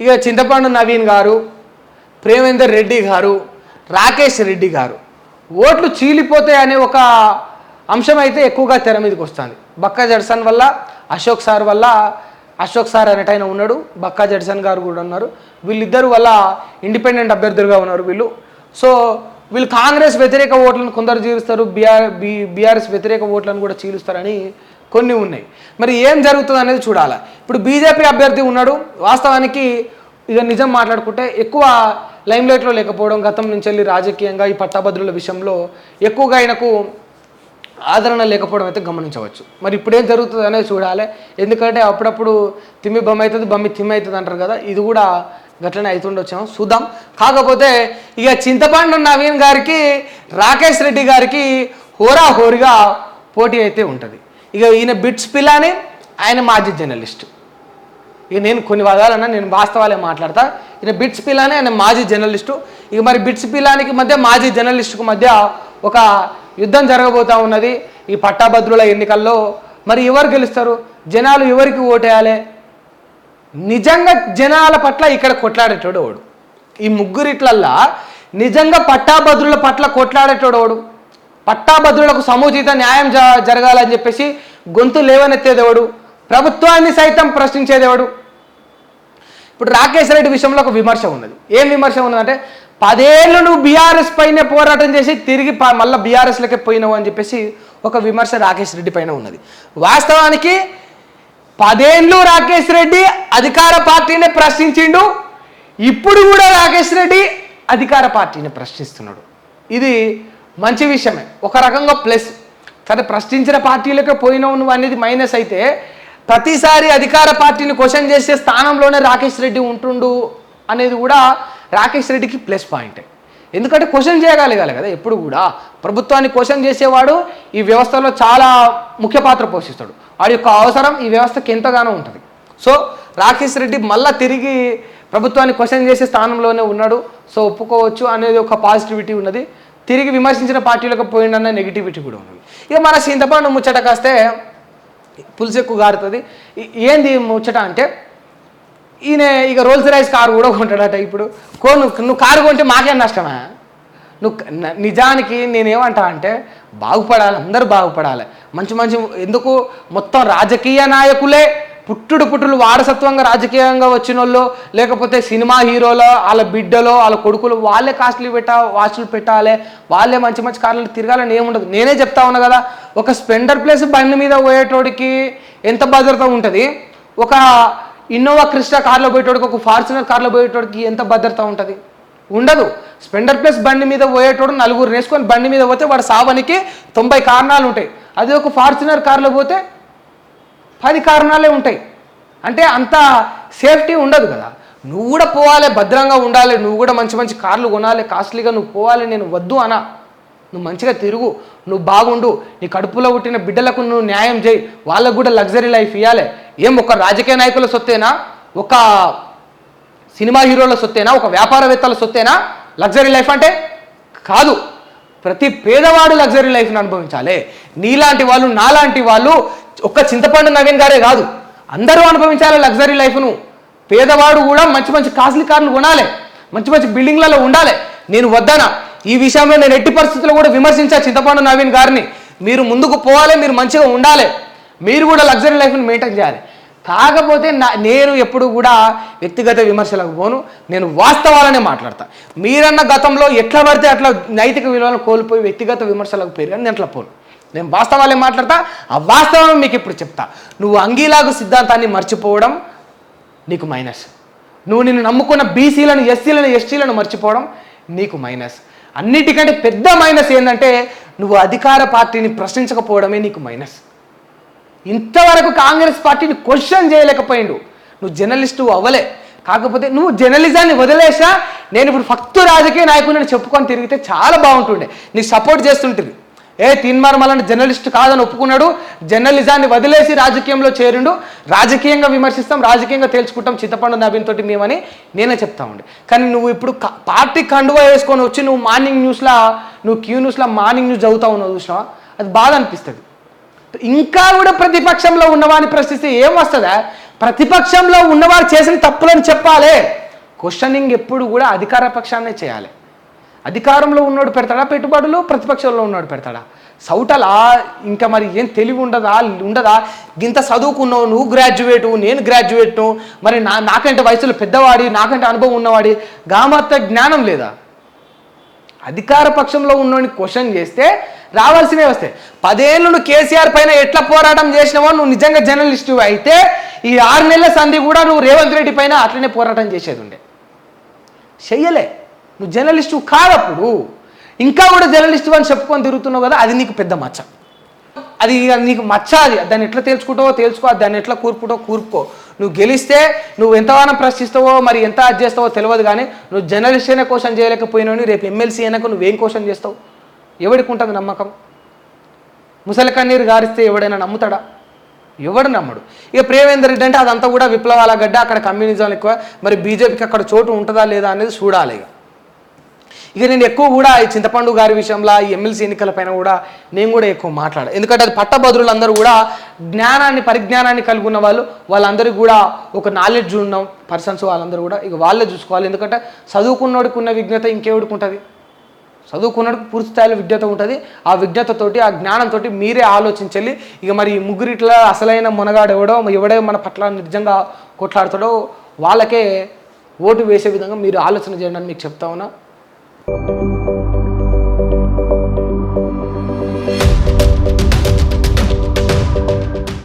ఇక చింతపండు నవీన్ గారు, ప్రేమేందర్ రెడ్డి గారు, రాకేష్ రెడ్డి గారు ఓట్లు చీలిపోతాయి అనే ఒక అంశం అయితే ఎక్కువగా తెర మీదకి వస్తుంది. బక్కా జడ్సన్ వల్ల, అశోక్ సార్ వల్ల. అశోక్ సార్ అనేటైనా ఉన్నాడు, బక్కా జడ్సన్ గారు కూడా ఉన్నారు. వీళ్ళిద్దరు వల్ల ఇండిపెండెంట్ అభ్యర్థులుగా ఉన్నారు వీళ్ళు. సో వీళ్ళు కాంగ్రెస్ వ్యతిరేక ఓట్లను కొందరు చీలుస్తారు, బీఆర్ఎస్ వ్యతిరేక ఓట్లను కూడా చీలుస్తారని కొన్ని ఉన్నాయి. మరి ఏం జరుగుతుంది అనేది చూడాలి. ఇప్పుడు బీజేపీ అభ్యర్థి ఉన్నాడు. వాస్తవానికి ఇక నిజం మాట్లాడుకుంటే ఎక్కువ లైమ్లైట్లో లేకపోవడం, గతం నుంచి వెళ్ళి రాజకీయంగా ఈ పట్టాభద్రుల విషయంలో ఎక్కువగా ఆయనకు ఆదరణ లేకపోవడం అయితే గమనించవచ్చు. మరి ఇప్పుడు ఏం జరుగుతుంది అనేది చూడాలి. ఎందుకంటే అప్పుడప్పుడు తిమ్మి బొమ్మ అవుతుంది, బొమ్మి తిమ్మి అవుతుంది అంటారు కదా, ఇది కూడా గట్లనే అవుతుండొచ్చాము, చూద్దాం. కాకపోతే ఇక చింతపండు నవీన్ గారికి, రాకేష్ రెడ్డి గారికి హోరాహోరీగా పోటీ అయితే ఉంటుంది. ఇక ఈయన బిట్స్ పిల్లాని, ఆయన మాజీ జర్నలిస్టు. ఇక నేను కొన్ని వాదాలన్నా నేను వాస్తవాలే మాట్లాడతా. ఈయన బిట్స్ పిల్లాని, ఆయన మాజీ జర్నలిస్టు. ఇక మరి బిట్స్ పిల్లానికి మధ్య, మాజీ జర్నలిస్టుకు మధ్య ఒక యుద్ధం జరగబోతూ ఉన్నది ఈ పట్టాభద్రుల ఎన్నికల్లో. మరి ఎవరు గెలుస్తారు? జనాలు ఎవరికి ఓటేయాలి? నిజంగా జనాల పట్ల ఇక్కడ కొట్లాడేటోడు ఓడు. ఈ ముగ్గురిట్లల్లా నిజంగా పట్టాభద్రుల పట్ల కొట్లాడేటోడు ఓడు. పట్టాభద్రులకు సముచిత న్యాయం జరగాలని చెప్పేసి గొంతు లేవనెత్తేదేవాడు, ప్రభుత్వాన్ని సైతం ప్రశ్నించేదేవాడు. ఇప్పుడు రాకేష్ రెడ్డి విషయంలో ఒక విమర్శ ఉన్నది. ఏం విమర్శ ఉన్నదంటే, 10 ఏళ్ళు నువ్వు బీఆర్ఎస్ పైనే పోరాటం చేసి తిరిగి మళ్ళీ బీఆర్ఎస్లకే పోయినావు అని చెప్పేసి ఒక విమర్శ రాకేష్ రెడ్డి పైన ఉన్నది. వాస్తవానికి 10 ఏళ్ళు రాకేష్ రెడ్డి అధికార పార్టీని ప్రశ్నించిండు. ఇప్పుడు కూడా రాకేష్ రెడ్డి అధికార పార్టీని ప్రశ్నిస్తున్నాడు. ఇది మంచి విషయమే, ఒక రకంగా ప్లస్. సరే, ప్రశ్నించిన పార్టీలకే పోయినావు నువ్వు అనేది మైనస్ అయితే, ప్రతిసారి అధికార పార్టీని క్వశ్చన్ చేసే స్థానంలోనే రాకేష్ రెడ్డి ఉంటుండు అనేది కూడా రాకేష్ రెడ్డికి ప్లస్ పాయింట్. ఎందుకంటే క్వశ్చన్ చేయగలగాలి కదా. ఎప్పుడు కూడా ప్రభుత్వాన్ని క్వశ్చన్ చేసేవాడు ఈ వ్యవస్థలో చాలా ముఖ్య పాత్ర పోషిస్తాడు. వాడి యొక్క అవసరం ఈ వ్యవస్థకి ఎంతగానో ఉంటుంది. సో రాకేష్ రెడ్డి మళ్ళీ తిరిగి ప్రభుత్వాన్ని క్వశ్చన్ చేసే స్థానంలోనే ఉన్నాడు. సో ఒప్పుకోవచ్చు అనేది ఒక పాజిటివిటీ ఉన్నది. తిరిగి విమర్శించిన పార్టీలకు పోయిందన్న నెగిటివిటీ కూడా ఉన్నది. ఇక మన చింతపండు ముచ్చట కాస్తే పులుసు ఎక్కువ గారుతుంది. ఏంది ముచ్చట అంటే, ఈయన ఇక రోల్స్ రాయిస్ కారు కూడా కొంటాడట. ఇప్పుడు నువ్వు కారు కొంటే మాకేం నష్టమా? నువ్వు నిజానికి నేనేమంటా అంటే, బాగుపడాలి, అందరూ బాగుపడాలి, మంచి మంచి. ఎందుకు మొత్తం రాజకీయ నాయకులే పుట్టుడు వారసత్వంగా రాజకీయంగా వచ్చిన వాళ్ళు, లేకపోతే సినిమా హీరోలో వాళ్ళ బిడ్డలో వాళ్ళ కొడుకులు వాళ్ళే కాస్ట్లీ వాచ్లు పెట్టాలి, వాళ్ళే మంచి మంచి కార్లు తిరగాలని ఏముండదు. నేనే చెప్తా ఉన్నా కదా, ఒక స్పెండర్ ప్లేస్ బండి మీద పోయేటోడికి ఎంత భద్రత ఉంటుంది, ఒక ఇన్నోవా క్రిస్టా కార్లో పోయేటోడికి, ఒక ఫార్చునర్ కార్లో పోయేటోడికి ఎంత భద్రత ఉంటుంది? ఉండదు. స్పెండర్ ప్లస్ బండి మీద పోయేటోడు 4 వేసుకొని బండి మీద పోతే వాడు సావనికి 90 కారణాలు ఉంటాయి. అదే ఒక ఫార్చునర్ కార్లో పోతే 10 కారణాలే ఉంటాయి. అంటే అంత సేఫ్టీ ఉండదు కదా. నువ్వు కూడా పోవాలి, భద్రంగా ఉండాలి, నువ్వు కూడా మంచి మంచి కార్లు కొనాలి, కాస్ట్లీగా నువ్వు పోవాలి. నేను వద్దు అనా, నువ్వు మంచిగా తిరుగు, నువ్వు బాగుండు, నీ కడుపులో పుట్టిన బిడ్డలకు నువ్వు న్యాయం చేయి, వాళ్ళకు కూడా లగ్జరీ లైఫ్ ఇవ్వాలి. ఏం ఒక రాజకీయ నాయకుల సొత్తేనా, ఒక సినిమా హీరోల సొత్తేనా, ఒక వ్యాపారవేత్తల సొత్తేనా లగ్జరీ లైఫ్ అంటే? కాదు. ప్రతి పేదవాడు లగ్జరీ లైఫ్ని అనుభవించాలి. నీలాంటి వాళ్ళు, నాలాంటి వాళ్ళు, ఒక్క చింతపండు నవీన్ గారే కాదు, అందరూ అనుభవించాలి లగ్జరీ లైఫ్ను. పేదవాడు కూడా మంచి మంచి కాస్ట్లీ కార్లు కొనాలి, మంచి మంచి బిల్డింగ్లలో ఉండాలి. నేను వద్దనా, ఈ విషయంలో నేను ఎట్టి పరిస్థితుల్లో కూడా విమర్శించా చింతపండు నవీన్ గారిని. మీరు ముందుకు పోవాలి, మీరు మంచిగా ఉండాలి, మీరు కూడా లగ్జరీ లైఫ్ని మెయింటైన్ చేయాలి. కాకపోతే నేను ఎప్పుడు కూడా వ్యక్తిగత విమర్శలకు పోను, నేను వాస్తవాలనే మాట్లాడతా. మీరన్న గతంలో ఎట్లా పడితే అట్లా నైతిక విలువలను కోల్పోయి వ్యక్తిగత విమర్శలకు పెరిగాను, నేను అట్లా పోను. నేను వాస్తవాలే మాట్లాడతా. ఆ వాస్తవం మీకు ఇప్పుడు చెప్తా. నువ్వు అంగీలాగు సిద్ధాంతాన్ని మర్చిపోవడం నీకు మైనస్. నువ్వు నిన్ను నమ్ముకున్న బీసీలను, ఎస్సీలను, ఎస్టీలను మర్చిపోవడం నీకు మైనస్. అన్నిటికంటే పెద్ద మైనస్ ఏంటంటే, నువ్వు అధికార పార్టీని ప్రశ్నించకపోవడమే నీకు మైనస్. ఇంతవరకు కాంగ్రెస్ పార్టీని క్వశ్చన్ చేయలేకపోయిండు. నువ్వు జర్నలిస్టు అవ్వలే. కాకపోతే నువ్వు జర్నలిజాన్ని వదిలేసా, నేను ఇప్పుడు ఫక్తు రాజకీయ నాయకుడిని చెప్పుకొని తిరిగితే చాలా బాగుంటుండే, నీకు సపోర్ట్ చేస్తుంటుంది. తీన్మార్ మల్లన్న జర్నలిస్ట్ కాదని ఒప్పుకున్నాడు, జర్నలిజాన్ని వదిలేసి రాజకీయంలో చేరిండు. రాజకీయంగా విమర్శిస్తాం, రాజకీయంగా తేల్చుకుంటాం చింతపండు నవీన్ తోటి మేమని నేనే చెప్తా ఉండే. కానీ నువ్వు ఇప్పుడు పార్టీ కండువా వేసుకొని వచ్చి నువ్వు మార్నింగ్ న్యూస్లో, నువ్వు క్యూ న్యూస్లో మార్నింగ్ న్యూస్ చదువుతా ఉన్నావు చూసినావా, అది బాధ అనిపిస్తుంది. ఇంకా కూడా ప్రతిపక్షంలో ఉన్నవాని ప్రశ్నిస్తే ఏం వస్తుందా? ప్రతిపక్షంలో ఉన్నవారు చేసిన తప్పులను చెప్పాలి. క్వశ్చనింగ్ ఎప్పుడు కూడా అధికార పక్షాన్నే చేయాలి. అధికారంలో ఉన్నోడు పెడతాడా పెట్టుబడులు, ప్రతిపక్షంలో ఉన్నోడు పెడతాడా? సౌటలా ఇంకా మరి ఏం తెలివి ఉండదా? ఇంత చదువుకున్నావు, నువ్వు గ్రాడ్యుయేటు, నేను గ్రాడ్యుయేట్ను, మరి నాకంటే వయసులో పెద్దవాడి, నాకంటే అనుభవం ఉన్నవాడి, గామాత్త జ్ఞానం లేదా? అధికార పక్షంలో ఉన్నోడిని క్వశ్చన్ చేస్తే రావాల్సినవి వస్తాయి. 10 ఏళ్ళు నువ్వు కేసీఆర్ పైన ఎట్లా పోరాటం చేసినావో, నువ్వు నిజంగా జర్నలిస్టు అయితే ఈ 6 నెలల సంధి కూడా నువ్వు రేవంత్ రెడ్డి పైన అట్లనే పోరాటం చేసేది ఉండే. చెయ్యలే. నువ్వు జర్నలిస్టు కాదప్పుడు, ఇంకా కూడా జర్నలిస్టు అని చెప్పుకొని తిరుగుతున్నావు కదా, అది నీకు పెద్ద మచ్చ. అది నీకు మచ్చ. అది దాన్ని ఎట్లా తెలుసుకుంటావో తెలుసుకో, దాన్ని ఎట్లా కూర్పుకో. నువ్వు గెలిస్తే నువ్వు ఎంతగానో ప్రశ్నిస్తావో, మరి ఎంత అది చేస్తావో తెలియదు, కానీ నువ్వు జర్నలిస్ట్ అయినా క్వశ్చన్ చేయలేకపోయినావు, రేపు ఎమ్మెల్సీ అయినాక నువ్వేం క్వశ్చన్ చేస్తావు? ఎవడికి ఉంటుంది నమ్మకం? ముసలి కన్నీరు గారిస్తే ఎవడైనా నమ్ముతాడా? ఎవడు నమ్మడు. ఇక ప్రేమేందర్ రెడ్డి అంటే అదంతా కూడా విప్లవాల గడ్డ, అక్కడ కమ్యూనిజం ఎక్కువ, మరి బీజేపీకి అక్కడ చోటు ఉంటుందా లేదా అనేది చూడాలి. ఇక నేను ఎక్కువ కూడా ఈ చింతపండు గారి విషయంలో, ఈ ఎమ్మెల్సీ ఎన్నికల పైన కూడా నేను కూడా ఎక్కువ మాట్లాడాను. ఎందుకంటే అది పట్టభద్రులందరూ కూడా పరిజ్ఞానాన్ని కలిగి ఉన్న వాళ్ళందరికీ కూడా ఒక నాలెడ్జ్ ఉన్న పర్సన్స్, వాళ్ళందరూ కూడా ఇక వాళ్ళే చూసుకోవాలి. ఎందుకంటే చదువుకున్నోడికి ఉన్న విజ్ఞత ఇంకెవడికి ఉంటుంది? చదువుకున్నోడికి పూర్తి స్థాయిలో విజ్ఞత ఉంటుంది. ఆ విజ్ఞతతోటి, ఆ జ్ఞానంతో మీరే ఆలోచించాలి. ఇక మరి ఈ ముగ్గురిట్లా అసలైన మునగాడు ఎవడే మన పట్ల నిజంగా కొట్లాడుతాడో వాళ్ళకే ఓటు వేసే విధంగా మీరు ఆలోచన చేయండి అని మీకు చెప్తా ఉన్నా.